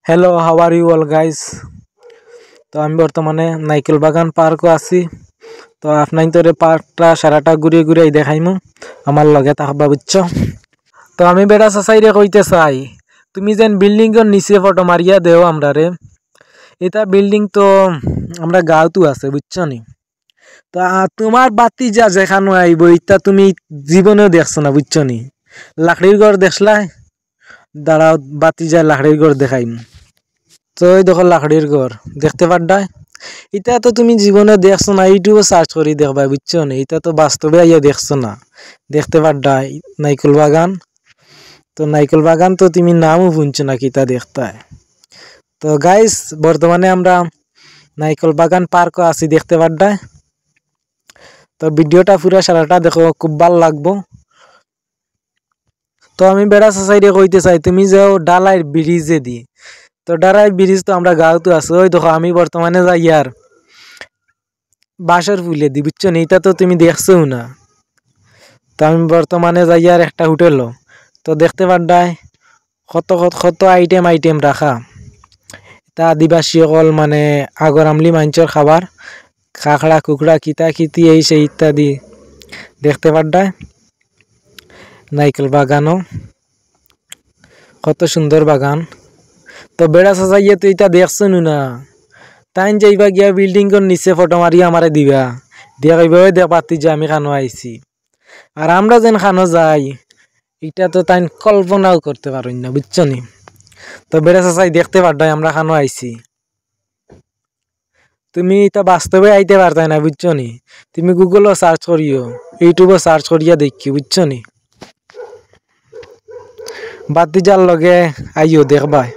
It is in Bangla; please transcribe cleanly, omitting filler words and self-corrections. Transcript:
Hello, how are you all guys. তো আমি বর্তমানে নাইকেল বাগান পার্কও আছি। তো আপনার তোরে পার্কটা সারাটা ঘুরিয়ে ঘুরিয়ে দেখাইমু, আমার লগে থাকবা বুঝছো। তো আমি বেড়া সাসাইরে কইতে চাই, তুমি যেন বিল্ডিংয়ের নিচে ফটো মারিয়া দেও আমরা রে। এটা বিল্ডিং তো আমরা গাঁওতো আছে বুঝছো নি। তো তোমার বাতি যা যেখানে আইব এটা তুমি জীবনেও দেখছো না বুঝছো নি। লাকড়ির ঘর দেখলাই, দাঁড়াও বাতি যা লাকড়ির ঘর দেখাইম। তো এই দেখো লাকড়ির ঘর দেখতে পাড্ডায়, এটা তো তুমি জীবনে দেখছো না, ইউটিউবে সার্চ করি দেখবা বুঝছো না। এটা তো বাস্তবে আইয়া দেখছো না, দেখতে পাড্ডায় নাইকল বাগান। তো নাইকল বাগান তো তুমি নামও শুনছো না কিতা দেখতায়। তো গাইস বর্তমানে আমরা নাইকল বাগান পার্কও আছি দেখতে পাড্ডায়। তো ভিডিওটা পুরো সারাটা দেখো, খুব ভালো লাগবো। তো আমি বেড়া সাইডে কইতে চাই, তুমি যাও ডালাই ব্রিজে দি। তো ডালাই ব্রিজ তো আমরা গাঁওতো আছে, ওই দেখো আমি বর্তমানে যাই আর বাঁশের ফুলে দি বুঝছো না, এটা তো তুমি দেখছো না। তো আমি বর্তমানে যাই আর একটা হোটেল, তো দেখতে পাড্ডায় কত কত কত আইটেম রাখা। তা আদিবাসী সকল মানে আগর আমলি মাঞ্চর খাবার, খাখড়া কুকড়া কিতা কিতি এই সেই ইত্যাদি দেখতে পাড্ডায়। নাইকেল বাগানও কত সুন্দর বাগান। তো বেড়া সাজাইয়ে তো এটা দেখছো না, তাই যাইবা গিয়া বিল্ডিংয়ের নিচে ফটো মারিয়া আমারে দিবা, দিয়া কইবা ওই দেখ পাতি যে আমি খানো আইছি। আর আমরা যেন খানো যাই এটা তো তাই কল্পনাও করতে পারি না বুঝছো নি। তো বেড়া চাচাই দেখতে পারডাই আমরা খানো আইছি, তুমি এটা বাস্তবে আইতে পারতাই না বুঝছো নি। তুমি গুগলও সার্চ করিও, ইউটিউবও সার্চ করিয়া দেখি বুঝছো নি। বাতি যার লগে আইও দেখবাই।